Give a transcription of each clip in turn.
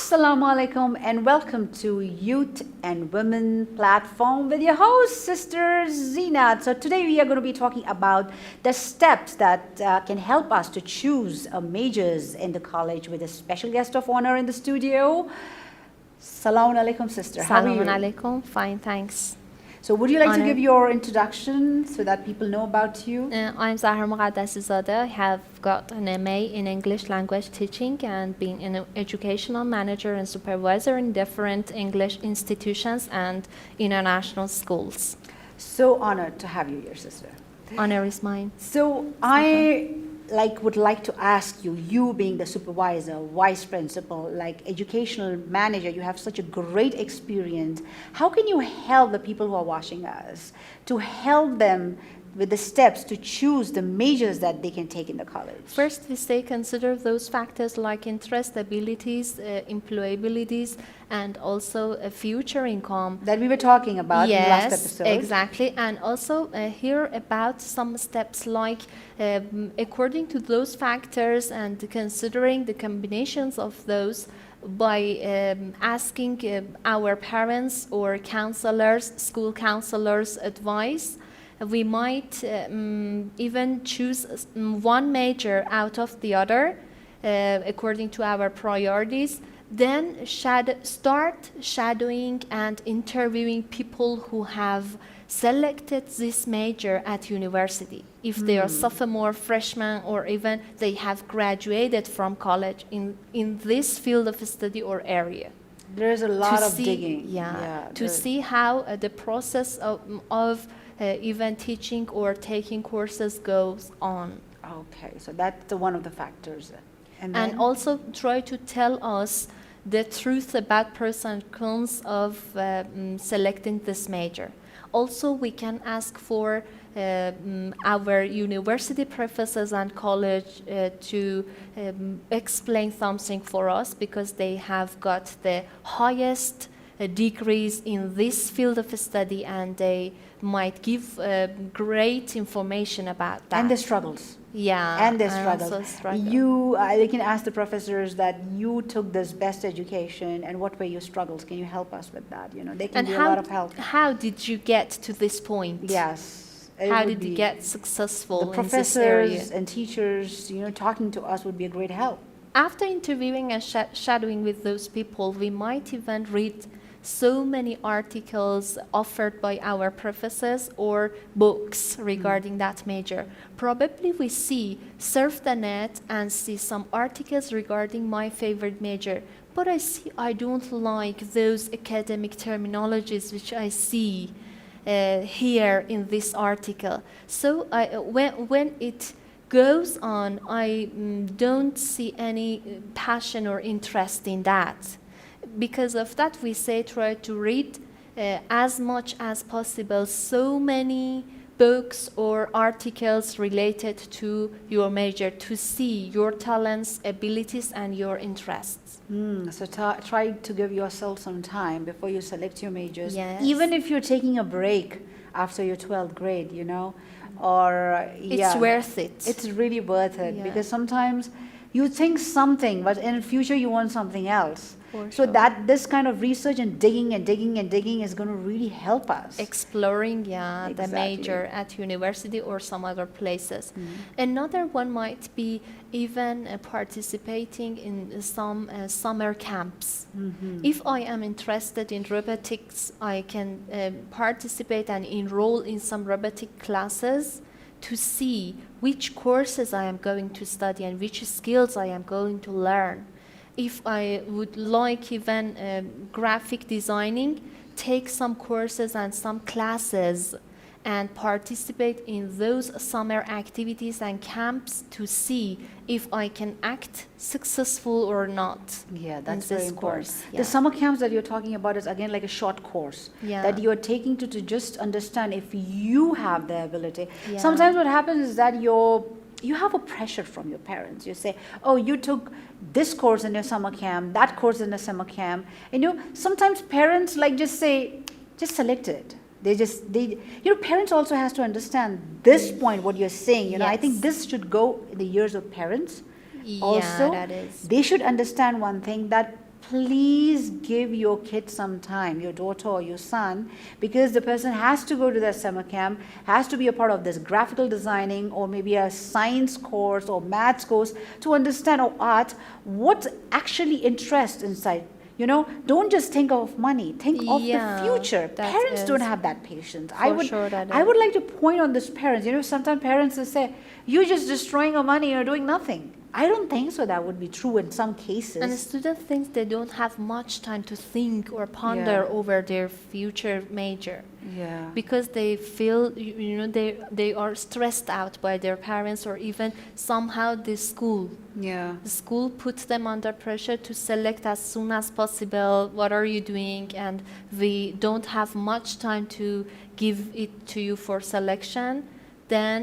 Assalamu alaikum and welcome to Youth and Women platform with your host, Sister Zeenat. So today we are going to be talking about the steps that can help us to choose majors in the college with a special guest of honor in the studio. Assalamu alaikum, sister. How are you? Assalamu alaikum. Fine, thanks. So would you like to Honor. give your introduction so that people know about you? I'm Zahra Muqaddasizadeh. I have got an MA in English language teaching and been an educational manager and supervisor in different English institutions and international schools. So honored to have you here, sister. Honor is mine. So I would like to ask you, you being the supervisor, vice principal, educational manager, you have such a great experience. How can you help the people who are watching us to help them with the steps to choose the majors that they can take in the college? First, we say consider those factors like interest, abilities, employabilities, and also a future income. That we were talking about in the last Yes, episode. exactly. And also hear about some steps like according to those factors and considering the combinations of those by asking our parents or counselors, school counselors advice. We might even choose one major out of the other according to our priorities. Then start shadowing and interviewing people who have selected this major at university. If they are sophomore, freshman, or even they have graduated from college in this field of study or area. There's a lot To of see- digging. to see how the process of even teaching or taking courses goes on. Okay, so that's one of the factors. And And then? also try to tell us the truth about pros and cons of selecting this major. Also, we can ask for our university professors and college to explain something for us because they have got the highest degrees in this field of study and they might give great information about that. And the struggles. Yeah, And their also struggles. struggle. They can ask the professors that you took this best education and what were your struggles? Can you help us with that? They can And be a lot of help. how did you get to this point? Yes. it How would did you be- get successful The in this area? professors and teachers, talking to us would be a great help. After interviewing and shadowing with those people, we might even read so many articles offered by our professors or books regarding that major. Probably we surf the net and see some articles regarding my favorite major, but I don't like those academic terminologies which I see here in this article. So when it goes on, I don't see any passion or interest in that. Because of that, we say try to read as much as possible so many books or articles related to your major to see your talents, abilities, and your interests. So try to give yourself some time before you select your majors. Yes. Even if you're taking a break after your 12th grade, or It's worth it. It's really worth it Yeah. because sometimes you think something, but in the future you want something else. For So sure. that this kind of research and digging and digging and digging is going to really help us. Exploring the Exactly. major at university or some other places. Another one might be even participating in some summer camps. If I am interested in robotics, I can participate and enroll in some robotic classes to see which courses I am going to study and which skills I am going to learn. If I would like even graphic designing, take some courses and some classes and participate in those summer activities and camps to see if I can act successful or not. Yeah, in that's this very important. course. The Yeah. summer camps that you're talking about is again like a short course Yeah. that you're taking to just understand if you have the ability. Yeah. Sometimes what happens is that you have a pressure from your parents. You say, oh, you took this course in your summer camp, that course in the summer camp. And sometimes parents just say, just select it. Parents also has to understand this point, what you're saying. I think Yes. this should go in the ears of parents. Yeah, Also, that is. they should understand one thing, that please give your kid some time, your daughter or your son, because the person has to go to that summer camp, has to be a part of this graphical designing or maybe a science course or maths course to understand, or art, what actually interests inside. You know, don't just think of money, think of the Yeah, future. that Parents don't is have that patience. for sure that I is. would like to point on this parents. You know, sometimes parents will say, you're just destroying your money, you're doing nothing. I don't think so. That would be true in some cases. And the student thinks they don't have much time to think or ponder Yeah. over their future major Yeah. because they feel, you know, they are stressed out by their parents or even somehow the school. Yeah. The school puts them under pressure to select as soon as possible. What are you doing? And we don't have much time to give it to you for selection. Then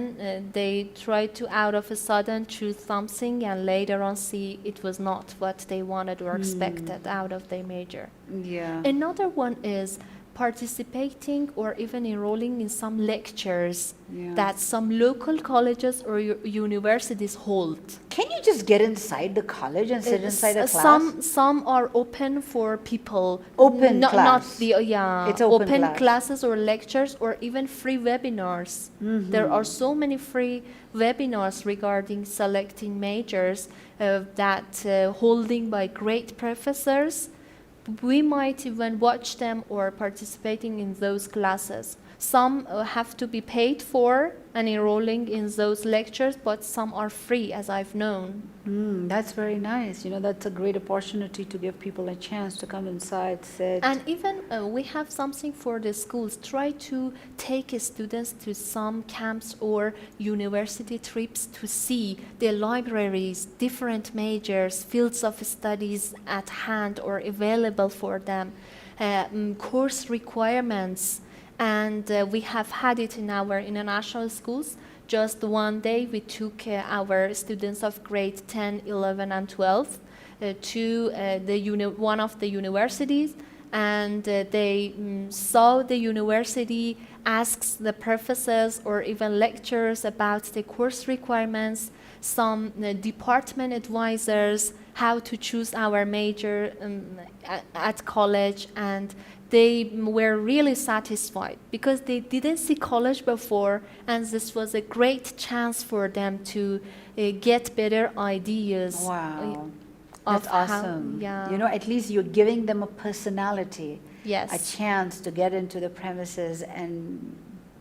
they try to out of a sudden choose something and later on see it was not what they wanted or expected out of their major. Yeah. Another one is participating or even enrolling in some lectures Yeah. that some local colleges or universities hold. Can you just get inside the college and sit inside a class? Some are open for people. Open not class. the It's open class. classes or lectures or even free webinars. There are so many free webinars regarding selecting majors that holding by great professors. We might even watch them or participating in those classes. Some have to be paid for and enrolling in those lectures, but some are free, as I've known. That's very nice. You know, that's a great opportunity to give people a chance to come inside, sit. And even we have something for the schools. Try to take students to some camps or university trips to see the libraries, different majors, fields of studies at hand or available for them, course requirements. And we have had it in our international schools. Just one day we took our students of grade 10, 11, and 12 to one of the universities, and they saw the university, asks the professors or even lecturers about the course requirements, some department advisors, how to choose our major at college, and they were really satisfied because they didn't see college before, and this was a great chance for them to get better ideas. Wow. Of That's how- awesome. yeah. You know, at least you're giving them a personality, Yes. a chance to get into the premises and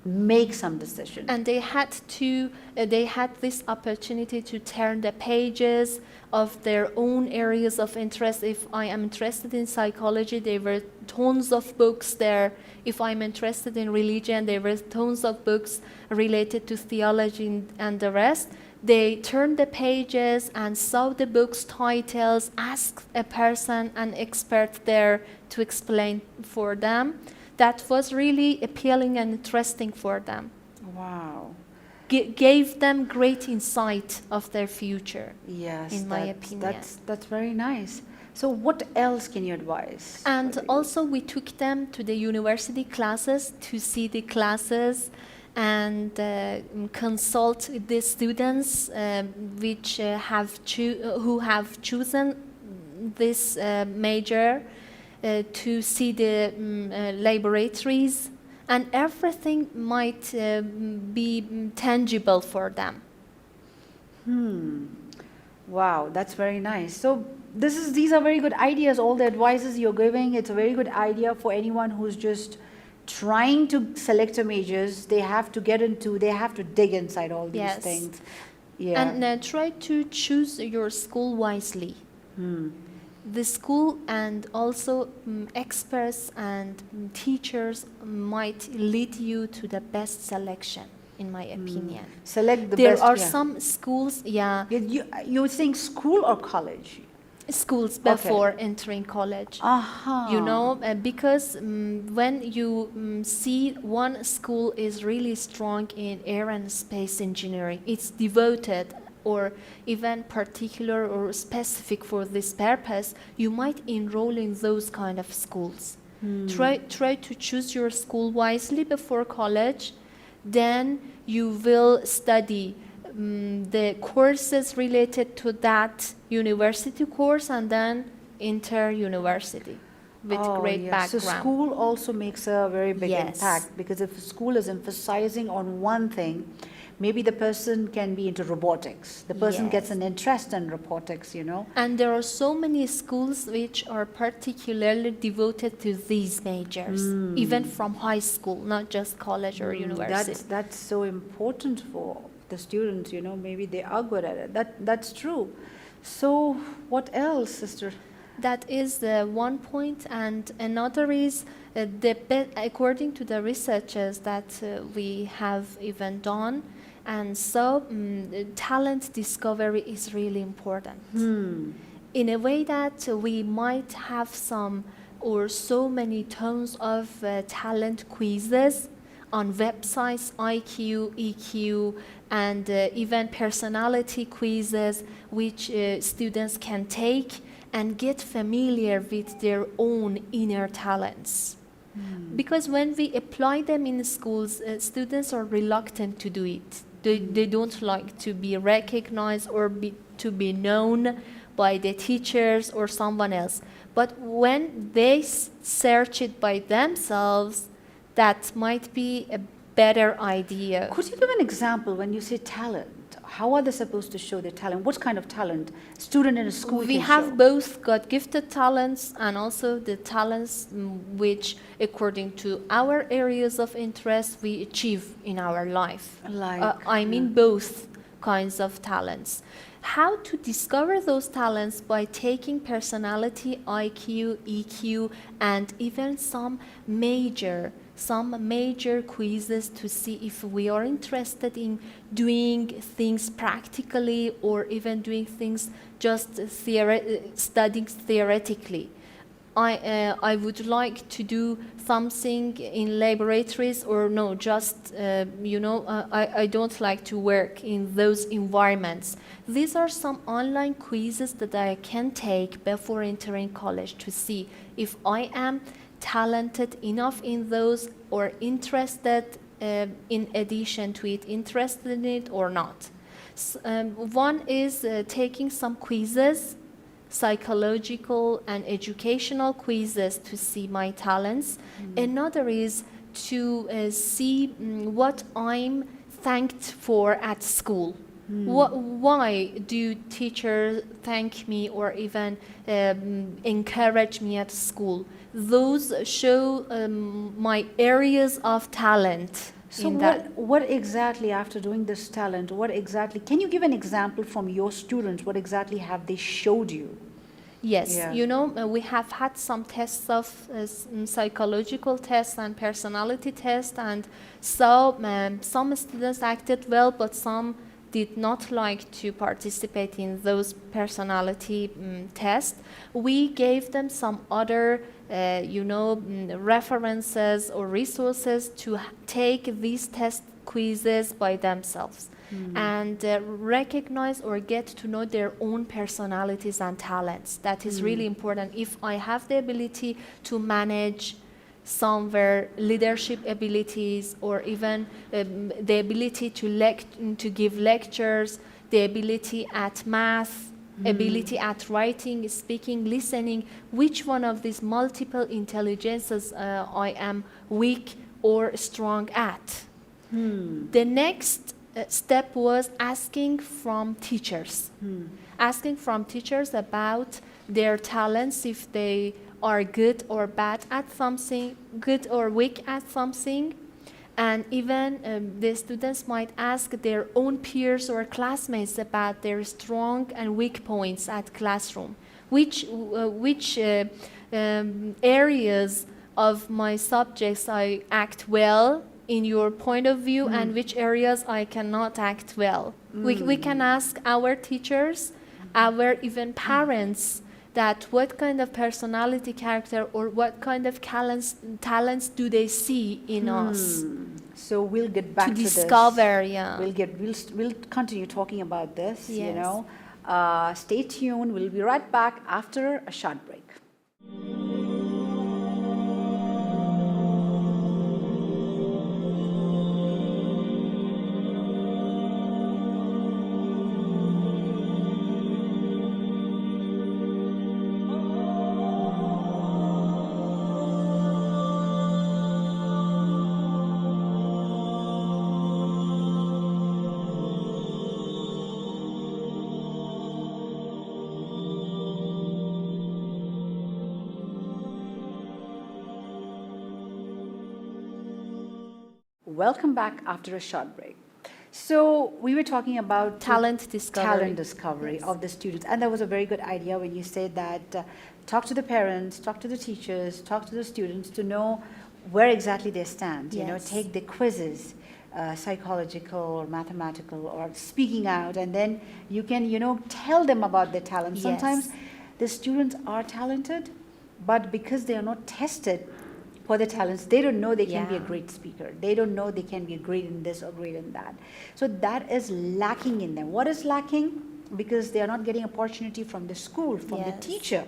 make some decision. And they had this opportunity to turn the pages of their own areas of interest. If I am interested in psychology, there were tons of books there. If I'm interested in religion, there were tons of books related to theology and the rest. They turned the pages and saw the book's titles, asked a person, an expert there to explain for them. That was really appealing and interesting for them. Wow. Gave them great insight of their future. Yes. In my opinion. That's very nice. So what else can you advise? And also we took them to the university classes to see the classes and consult the students who have chosen this major to see the laboratories, and everything might be tangible for them. Wow, that's very nice. So these are very good ideas. All the advices you're giving, it's a very good idea for anyone who's just trying to select a majors. They have to dig inside all these Yes. things. Yeah. And try to choose your school wisely. The school and also experts and teachers might lead you to the best selection, in my opinion. Select the There best. are yeah. some schools, You think school or college? schools before entering college. Aha. You know, because when you see one school is really strong in air and space engineering, it's devoted or even particular or specific for this purpose, you might enroll in those kind of schools. Try to choose your school wisely before college. Then you will study the courses related to that university course, and then enter university with great So background. school also makes a very big Yes. impact, because if school is emphasizing on one thing, maybe the person can be into robotics. The person gets Yes. an interest in robotics, you know. And there are so many schools which are particularly devoted to these majors, even from high school, not just college or university. That's so important for the students, you know. Maybe they are good at it. That's true. So what else, sister? That is one point, and another is according to the researches that we have even done, and so talent discovery is really important. In a way that we might have some or so many tons of talent quizzes on websites, IQ, EQ, and even personality quizzes, which students can take and get familiar with their own inner talents. Because when we apply them in schools, students are reluctant to do it. They don't like to be recognized or to be known by the teachers or someone else. But when they search it by themselves, that might be a better idea. Could you give an example when you say talent? How are they supposed to show their talent? What kind of talent student in a school We can have show? both God-gifted talents and also the talents which, according to our areas of interest, we achieve in our life. I mean both kinds of talents. How to discover those talents? By taking personality, IQ, EQ, and even some major quizzes to see if we are interested in doing things practically or even doing things just studying theoretically. I would like to do something in laboratories, or no, just, I don't like to work in those environments. These are some online quizzes that I can take before entering college to see if I am talented enough in those or interested, in addition to it, interested in it or not. One is taking some quizzes, psychological and educational quizzes to see my talents. Another is to see what I'm thanked for at school. Why do teachers thank me or even encourage me at school? Those show my areas of talent. So what exactly, after doing this talent, can you give an example from your students? What exactly have they showed you? Yes, Yeah. we have had some tests of psychological tests and personality tests, and so some students acted well, but some did not like to participate in those personality tests. We gave them some other references or resources to take these test quizzes by themselves and recognize or get to know their own personalities and talents. That is really important. If I have the ability to manage somewhere leadership abilities, or even the ability to give lectures, the ability at math, ability at writing, speaking, listening, which one of these multiple intelligences I am weak or strong at. The next step was asking from teachers. Asking from teachers about their talents, if they are good or bad at something, good or weak at something. And even the students might ask their own peers or classmates about their strong and weak points at classroom. Which areas of my subjects I act well in your point of view, and which areas I cannot act well. We can ask our teachers, our even parents, that what kind of personality, character, or what kind of talents do they see in us. So we'll get back to discover, this. yeah. We'll continue talking about this, Yes. Stay tuned. We'll be right back after a short break. Welcome back after a short break. So we were talking about Talent discovery. talent discovery Yes. of the students, and that was a very good idea when you said that talk to the parents, talk to the teachers, talk to the students to know where exactly they stand. You know, Yes. take the quizzes, psychological or mathematical or speaking out, and then you can tell them about their talent. Yes. Sometimes the students are talented, but because they are not tested for their talents, they don't know they can be a Yeah. great speaker. They don't know they can be great in this or great in that. So that is lacking in them. What is lacking? Because they are not getting opportunity from the school, from the Yes. teacher.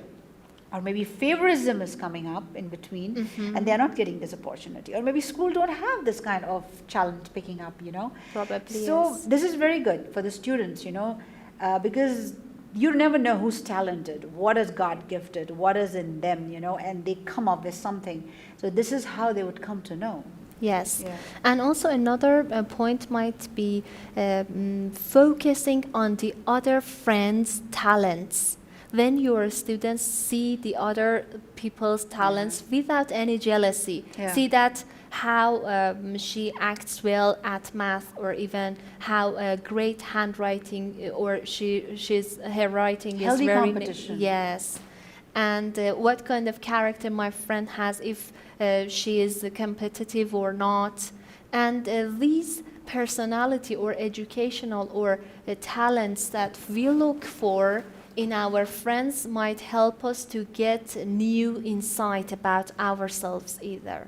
Or maybe favorism is coming up in between, Mm-hmm. and they are not getting this opportunity. Or maybe school don't have this kind of talent picking up. Probably So yes. this is very good for the students, because you never know who's talented, what is God gifted, what is in them, and they come up with something. So this is how they would come to know. Yes. Yeah. And also another point might be focusing on the other friends' talents. When your students see the other people's talents without any jealousy, Yeah. see that how she acts well at math, or even how great handwriting, or her writing Healthy is very competition. yes, and what kind of character my friend has, if she is competitive or not, and these personality or educational or talents that we look for in our friends might help us to get new insight about ourselves either.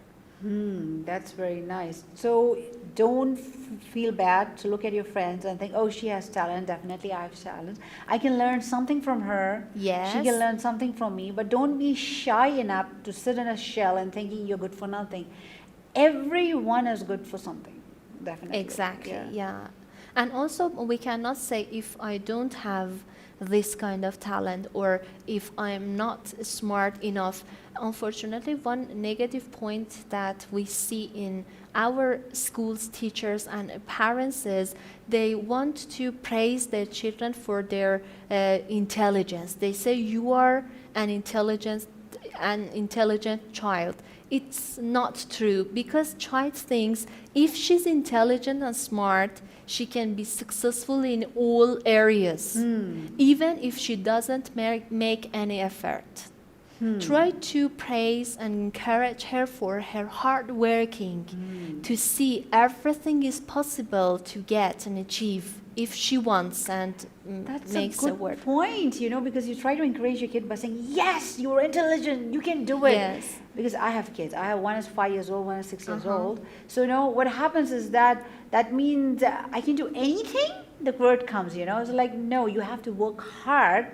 That's very nice. So don't feel bad to look at your friends and think, oh, she has talent. Definitely I have talent. I can learn something from her. She Yes. can learn something from me. But don't be shy enough to sit in a shell and thinking you're good for nothing. Everyone is good for something. Definitely. Exactly, yeah. And also, we cannot say if I don't have this kind of talent, or if I'm not smart enough. Unfortunately, one negative point that we see in our schools, teachers, and parents is they want to praise their children for their intelligence. They say you are an intelligent child. It's not true, because child thinks if she's intelligent and smart, she can be successful in all areas, even if she doesn't make any effort. Try to praise and encourage her for her hard working, to see everything is possible to get and achieve if she wants and That's makes a a good word. point, because you try to encourage your kid by saying, yes, you're intelligent, you can do it. Yes. Because I have kids. I have one is 5 years old, one is 6 years Uh-huh. old. So, what happens is that means I can do anything the word comes, It's like, no, you have to work hard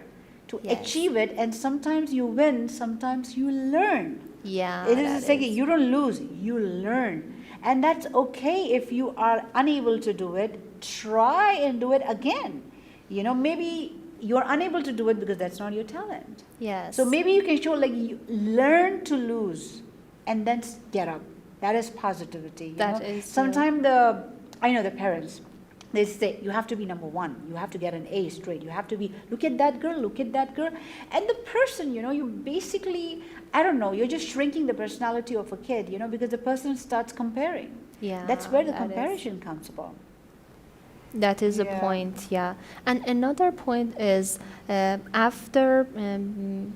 to Yes. achieve it. And sometimes you win, sometimes you learn. Yeah, It is that a second. is. You don't lose, you learn. And that's okay if you are unable to do it. Try and do it again. Maybe you're unable to do it because that's not your talent. Yes. So maybe you can show you learn to lose and then get up. That is positivity. That is, Sometimes I know the parents, they say you have to be number one. You have to get an A straight. You have to be, look at that girl, look at that girl. And the person, you basically, I don't know, you're just shrinking the personality of a kid, because the person starts comparing. Yeah, That's where the that is. comparison comes from. That is a Yeah. point, yeah. And another point is after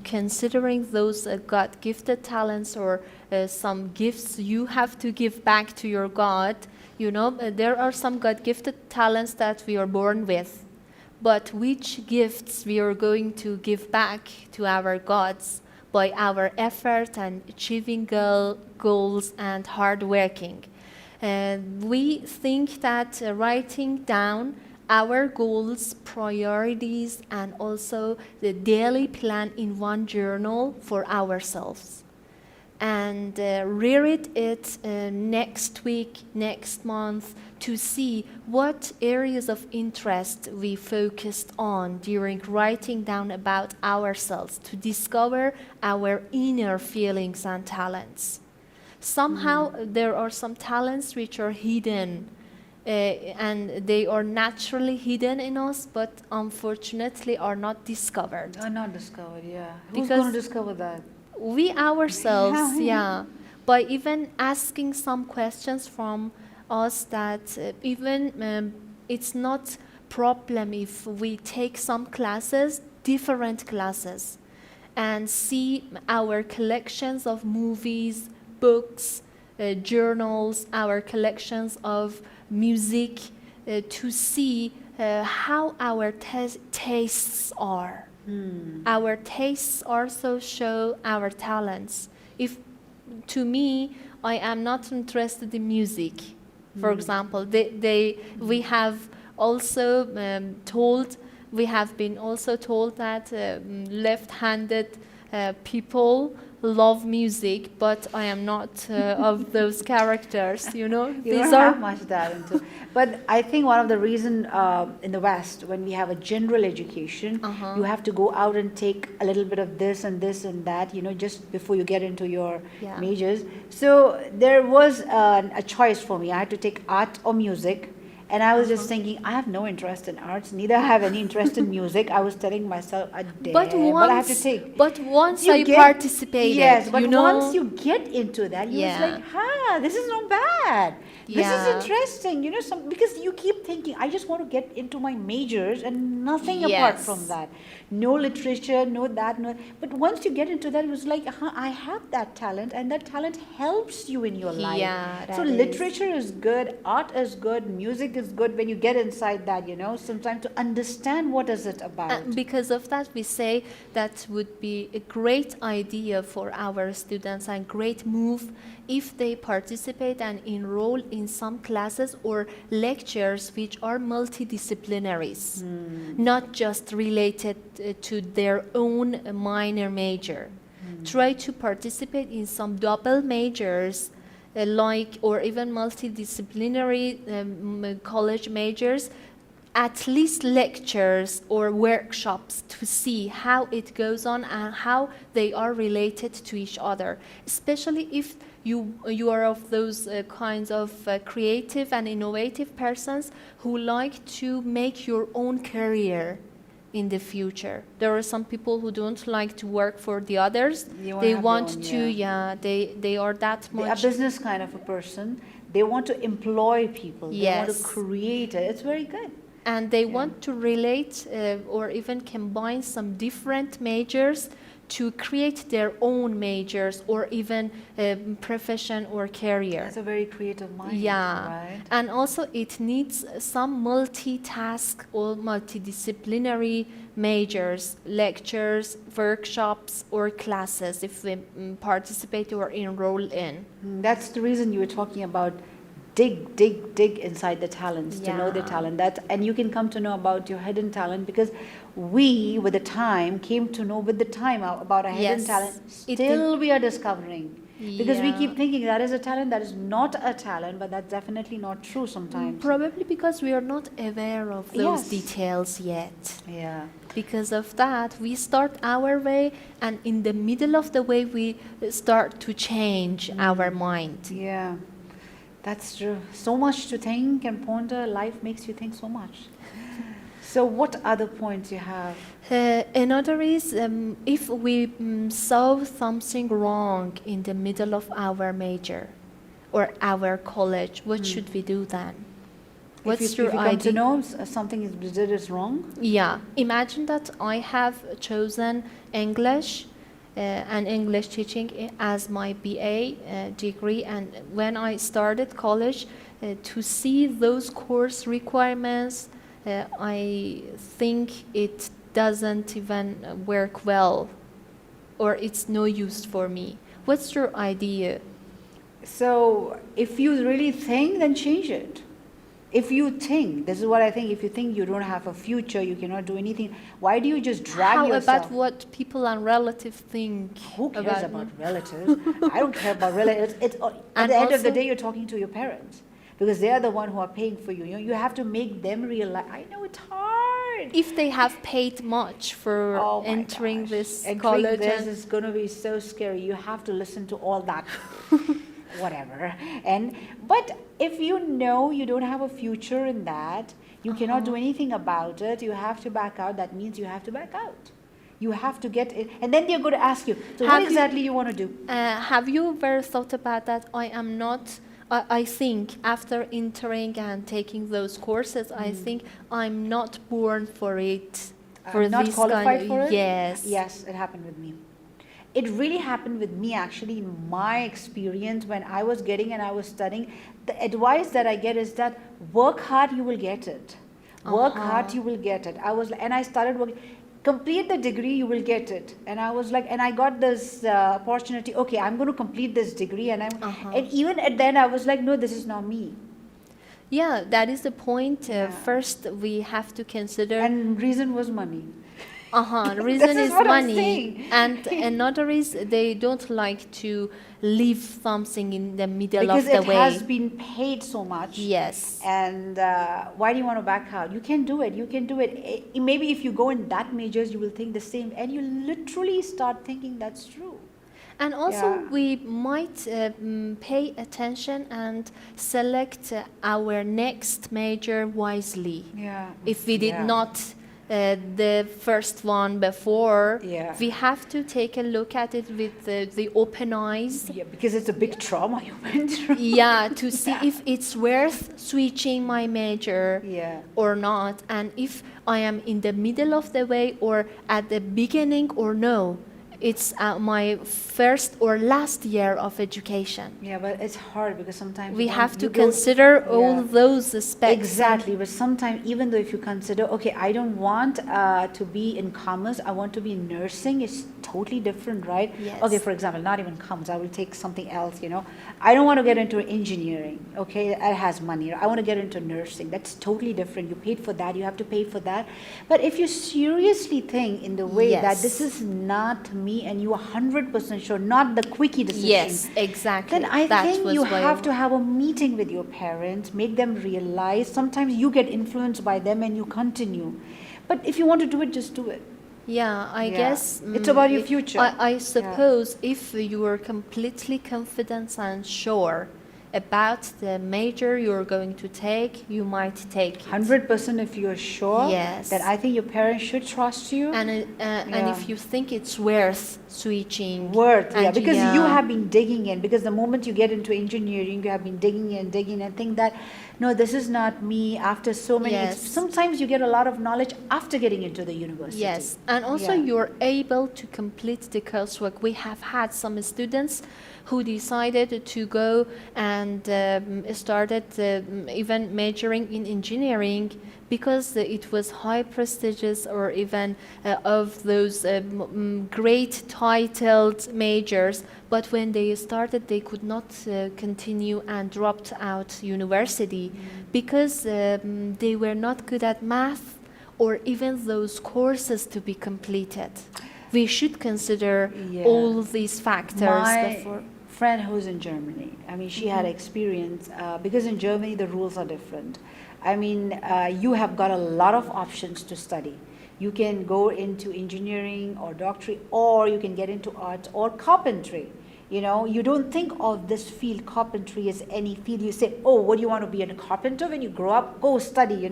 considering those God-gifted talents, or some gifts you have to give back to your God, there are some God-gifted talents that we are born with. But which gifts we are going to give back to our gods by our effort and achieving goals and hard working? We think that writing down our goals, priorities, and also the daily plan in one journal for ourselves, and reread it next week, next month, to see what areas of interest we focused on during writing down about ourselves, to discover our inner feelings and talents. Somehow there are some talents which are hidden, and they are naturally hidden in us, but unfortunately are not discovered. Not discovered, yeah. Who's Because- going to discover that? We ourselves, yeah, by even asking some questions from us that even it's not problem if we take some classes, different classes, and see our collections of movies, books, journals, our collections of music, to see how our tastes are. Our tastes also show our talents. If to me, I am not interested in music, for example, we have also we have been also told that left-handed people love music, but I am not of those characters, you know. You don't have much talent. But I think one of the reason in the West, when we have a general education, you have to go out and take a little bit of this and this and that, you know, just before you get into your majors. So there was a choice for me. I had to take art or music. And I was just thinking, I have no interest in arts, neither have any interest in music. I was telling myself, but I have to take. But once I participated, yes, but you know, once you get into that, you're like, this is not bad. This is interesting, you know, because you keep thinking, I just want to get into my majors and nothing apart from that. No literature, no that, no. But once you get into that, it was like, I have that talent, and that talent helps you in your life. Yeah, so literature is good, art is good, music is good when you get inside that, you know, sometimes to understand what is it about. And because of that, we say that would be a great idea for our students and great move if they participate and enroll in some classes or lectures which are multidisciplinaries, not just related to their own minor major. Try to participate in some double majors, like, or even multidisciplinary college majors, at least lectures or workshops to see how it goes on and how they are related to each other, especially if you are of those kinds of creative and innovative persons who like to make your own career in the future. There are some people who don't like to work for the others. They want to, they are that much. They are a business kind of a person. They want to employ people. They want to create it. It's very good. And they want to relate or even combine some different majors to create their own majors or even profession or career. That's a very creative mind. Right? And also it needs some multitask or multidisciplinary majors, lectures, workshops, or classes if we participate or enroll in. That's the reason you were talking about dig inside the talents, to know the talent. And you can come to know about your hidden talent, because we, with the time, came to know with the time about our hidden talent. Still we are discovering. Because we keep thinking that is a talent, that is not a talent, but that's definitely not true sometimes. Probably because we are not aware of those details yet. Because of that, we start our way, and in the middle of the way, we start to change our mind. That's true. So much to think and ponder. Life makes you think so much. So what other points you have? Another is if we saw something wrong in the middle of our major or our college, what should we do then? What's your idea? If you come to know something is wrong? Imagine that I have chosen English and English teaching as my BA degree, and when I started college, to see those course requirements, I think it doesn't even work well, or it's no use for me. What's your idea? So if you really think, then change it. If you think, this is what I think, if you think you don't have a future, you cannot do anything, why do you just drag yourself? How about what people and relatives think? Who cares about relatives? I don't care about relatives. At the end of the day, you're talking to your parents, because they are the one who are paying for you. You have to make them realize, I know it's hard. If they have paid much for entering this college. This is going to be so scary. You have to listen to all that. Whatever. But if you know you don't have a future in that, you cannot do anything about it, you have to back out. That means you have to back out. You have to get it, and then they're going to ask you, so what exactly you want to do? Have you ever thought about that? I I think after entering and taking those courses, I think I'm not born for it. For Not this qualified kind of, for it? yes. Yes, it happened with me. It really happened with me actually in my experience when I was getting and I was studying. The advice that I get is that work hard, you will get it. Work hard, you will get it. And I started working. Complete the degree, you will get it. And I was like, and I got this opportunity. Okay, I'm going to complete this degree, and and even at then I was like, no, this is not me. Yeah, that is the point. First, we have to consider. And reason was money. The reason This is is what I'm money. saying. And another is they don't like to leave something in the middle Because of the it way. has been paid so much. Yes. And why do you want to back out? You can do it. You can do it. Maybe if you go in that majors, you will think the same. And you literally start thinking that's true. And also, Yeah. we might pay attention and select our next major wisely. Yeah. If we did Yeah. not the first one before, Yeah. we have to take a look at it with the open eyes. Yeah, because it's a big trauma you went through. Yeah, to see if it's worth switching my major Yeah. or not, and if I am in the middle of the way or at the beginning or no. It's my first or last year of education. Yeah, but it's hard because sometimes We you have to you go- consider all Yeah. those aspects. Exactly, but sometimes even though if you consider, okay, I don't want to be in commerce, I want to be in nursing, it's totally different, right? Yes. Okay, for example, not even commerce, I will take something else, I don't want to get into engineering, okay, that has money. I want to get into nursing, that's totally different. You paid for that, you have to pay for that. But if you seriously think in the way that Yes. this is not me and you are 100% sure, not the quickie decision. Yes, exactly. Then I That think was you why have to have a meeting with your parents, make them realize. Sometimes you get influenced by them and you continue. But if you want to do it, just do it. Yeah, I Yeah. guess It's about your if- future. I suppose if you are completely confident and sure about the major you're going to take, you might take it. 100% if you're sure, Yes. then I think your parents should trust you. And Yeah. if you think it's worth switching, Worth, yeah, and because you have been digging in. Because the moment you get into engineering, you have been digging and think that, no, this is not me. After so many, Yes. sometimes you get a lot of knowledge after getting into the university. Yes, and also Yeah. you're able to complete the coursework. We have had some students who decided to go and started even majoring in engineering because it was high prestigious or even of those great titled majors. But when they started, they could not continue and dropped out university because they were not good at math or even those courses to be completed. We should consider Yeah. all these factors My before. friend who's in Germany, I mean, she had experience because in Germany the rules are different. I mean, you have got a lot of options to study. You can go into engineering or doctorate, or you can get into art or carpentry. You don't think of this field, carpentry, as any field. You say, oh, what do you want to be a carpenter when you grow up? Go study,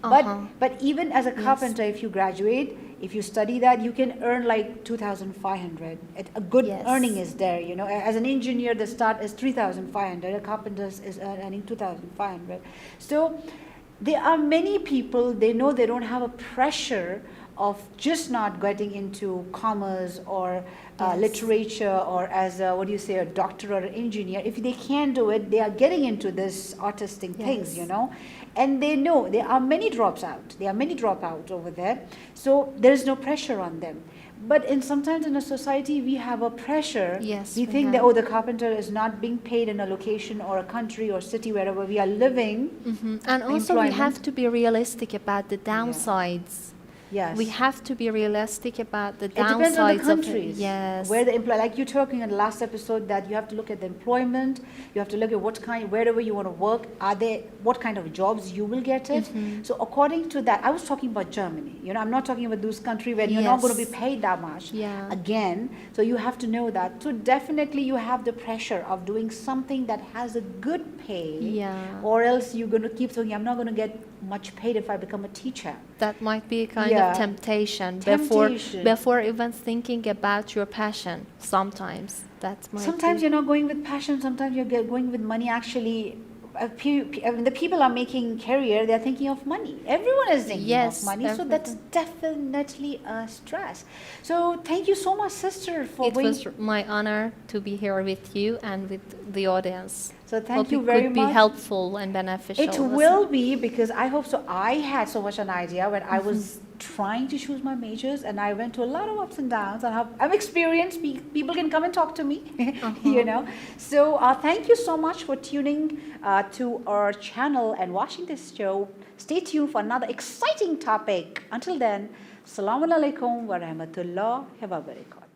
But even as a carpenter, if you graduate, if you study that, you can earn like 2,500. A good Yes. earning is there, As an engineer, the start is 3,500. A carpenter is earning 2,500. So there are many people, they know they don't have a pressure of just not getting into commerce or Yes. literature or as a doctor or an engineer. If they can't do it, they are getting into this artistic things, Yes. And they know there are many dropouts. There are many dropouts over there. So there is no pressure on them. But sometimes in a society, we have a pressure. Yes, We we think that, have. the carpenter is not being paid in a location or a country or city wherever we are living. And also we employment. have to be realistic about the downsides. Yes. We have to be realistic about the It depends on the downsides countries. of it. Yes. Where the like you're talking in the last episode that you have to look at the employment, you have to look at wherever you want to work, what kind of jobs you will get it. Mm-hmm. So according to that, I was talking about Germany. I'm not talking about those countries where you're not going to be Yes. paid that much. Yeah. Again, so you have to know that. So definitely you have the pressure of doing something that has a good pay. Yeah. Or else you're going to keep thinking, I'm not going to get much paid if I become a teacher. That might be a kind Yeah. of temptation, Temptation. before even thinking about your passion. Sometimes that might Sometimes be. you're not going with passion, sometimes you're going with money. Actually, I mean, the people are making career, they're thinking of money. Everyone is thinking Yes, of money, so that's everyone. definitely a stress. So thank you so much, sister, for It being. was my honor to be here with you and with the audience. So thank Hope you it very could be much. helpful and beneficial. It will be, because I hope so. I had so much an idea when I was trying to choose my majors, and I went to a lot of ups and downs. And I'm experienced. People can come and talk to me, you know. So thank you so much for tuning to our channel and watching this show. Stay tuned for another exciting topic. Until then, Assalamu alaikum wa rahmatullahi wa barakatuh.